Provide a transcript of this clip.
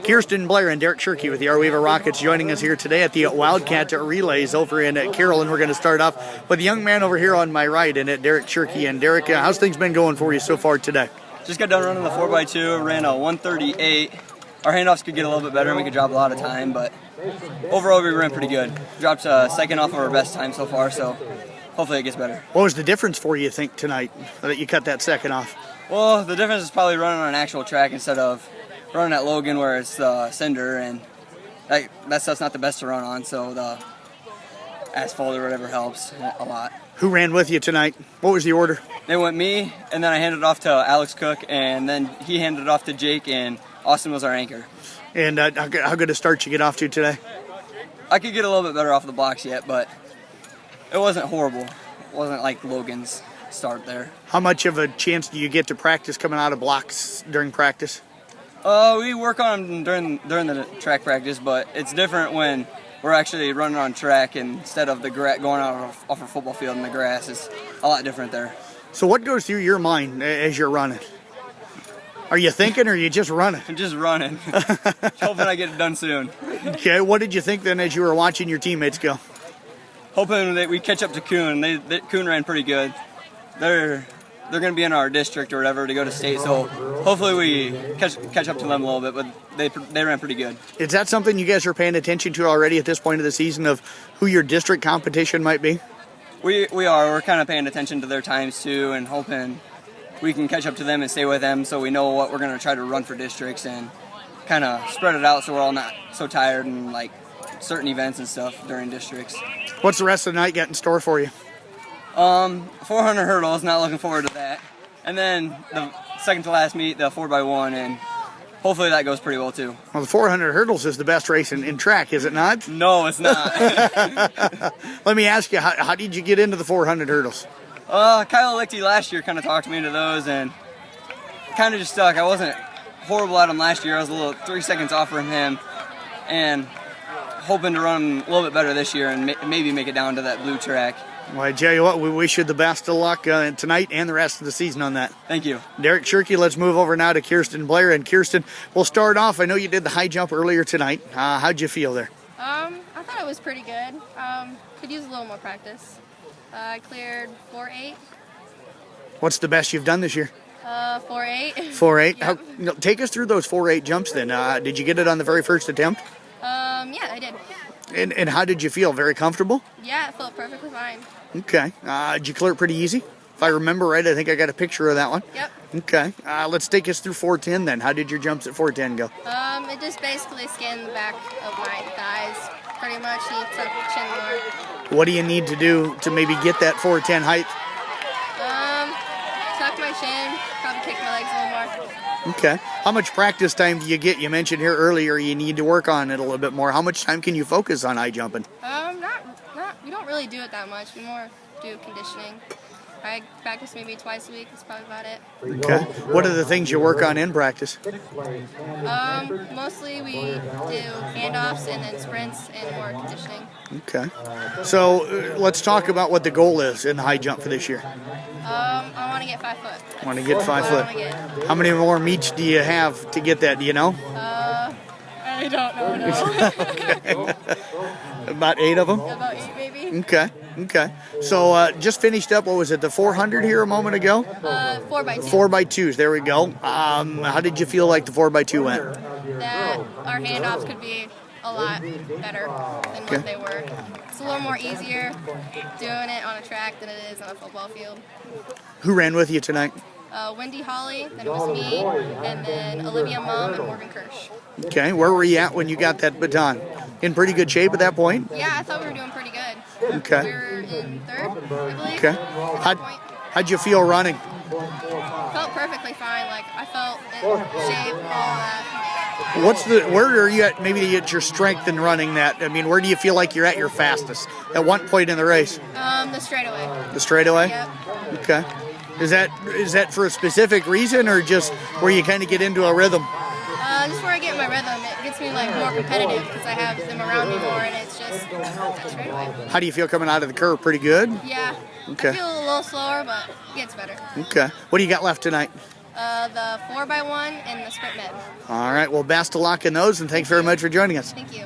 Kiersten Blair and Derek Schurke with the Arweaver Rockets joining us here today at the Wildcat Relays over in Carroll, and we're going to start off with the young man over here on my right, and Derek Schurke. And Derek, how's things been going for you so far today? Just got done running the 4x2, ran a 138. Our handoffs could get a little bit better and we could drop a lot of time, but overall we ran pretty good. Dropped a second off of our best time so far, so hopefully it gets better. What was the difference for you, think, tonight, that you cut that second off? Well, the difference is probably running on an actual track instead of running at Logan where it's cinder, and that stuff's not the best to run on, so the asphalt or whatever helps a lot. Who ran with you tonight? What was the order? They went me, and then I handed it off to Alex Cook, and then he handed it off to Jake, and Austin was our anchor. And how good a start you get off to today? I could get a little bit better off the blocks yet, but it wasn't horrible. It wasn't like Logan's start there. How much of a chance do you get to practice coming out of blocks during practice? We work on them during the track practice, but it's different when we're actually running on track instead of going out off a football field in the grass. It's a lot different there. So what goes through your mind as you're running? Are you thinking or are you just running? I'm just running. Hoping I get it done soon. Okay, what did you think then as you were watching your teammates go? Hoping that we catch up to Kuhn. Kuhn ran pretty good. They're going to be in our district or whatever to go to state, so hopefully we catch up to them a little bit, but they ran pretty good. Is that something you guys are paying attention to already at this point of the season, of who your district competition might be? We are. We're kind of paying attention to their times too, and hoping we can catch up to them and stay with them so we know what we're going to try to run for districts and kind of spread it out so we're all not so tired and like certain events and stuff during districts. What's the rest of the night got in store for you? 400 hurdles, not looking forward to that. And then the second to last meet, the 4x1, and hopefully that goes pretty well too. Well, the 400 hurdles is the best race in track, is it not? No, it's not. Let me ask you, how did you get into the 400 hurdles? Kyle Lichty last year kind of talked me into those and kind of just stuck. I wasn't horrible at them last year. I was a little 3 seconds off from him, and hoping to run a little bit better this year and maybe make it down to that blue track. Well, I tell you what, we wish you the best of luck tonight and the rest of the season on that. Thank you. Derek Schurke, let's move over now to Kiersten Blair. And Kiersten, we'll start off. I know you did the high jump earlier tonight. How'd you feel there? I thought it was pretty good. Could use a little more practice. I cleared 4.8. What's the best you've done this year? 4.8. 4.8? Yep. Take us through those 4.8 jumps then. Did you get it on the very first attempt? Yeah, I did. And how did you feel? Very comfortable? Yeah, it felt perfectly fine. Okay. Did you clear it pretty easy? If I remember right, I think I got a picture of that one. Yep. Okay. Let's take us through 410 then. How did your jumps at 410 go? It just basically skinned the back of my thighs. Pretty much need to chin more. What do you need to do to maybe get that 410 height? Tuck my chin, probably kick my legs a little more. Okay. How much practice time do you get? You mentioned here earlier you need to work on it a little bit more. How much time can you focus on high jumping? We don't really do it that much. We more do conditioning. I practice maybe twice a week. That's probably about it. Okay. What are the things you work on in practice? Mostly we do handoffs and then sprints and more conditioning. Okay. So let's talk about what the goal is in the high jump for this year. I want to get 5 foot. Want to get 5 foot. How many more meets do you have to get that? Do you know? I don't know. No. Okay. About 8 of them? About 8 maybe. Okay. So just finished up, what was it, the 400 here a moment ago? 4x2. 4x2s, there we go. How did you feel like the 4x2 went? That our handoffs could be a lot better than what they were. It's a little more easier doing it on a track than it is on a football field. Who ran with you tonight? Wendy Holly, then it was me, and then Olivia Mum and Morgan Kirsch. Okay, where were you at when you got that baton? In pretty good shape at that point? Yeah, I thought we were doing pretty good. Okay. We were in 3rd, I believe. Okay. How'd you feel running? Felt perfectly fine. Like, I felt in shape, all that. Where are you at, maybe at your strength in running that? I mean, where do you feel like you're at your fastest? At what point in the race? The straightaway. The straightaway? Yep. Okay. Is that for a specific reason or just where you kind of get into a rhythm? Just where I get my rhythm. It gets me like more competitive because I have them around me more, and it's just that straightaway. How do you feel coming out of the curve? Pretty good? Yeah. Okay. I feel a little slower, but it gets better. Okay. What do you got left tonight? The 4x1 and the sprint med. All right, well, best of luck in those, and thanks very much for joining us. Thank you.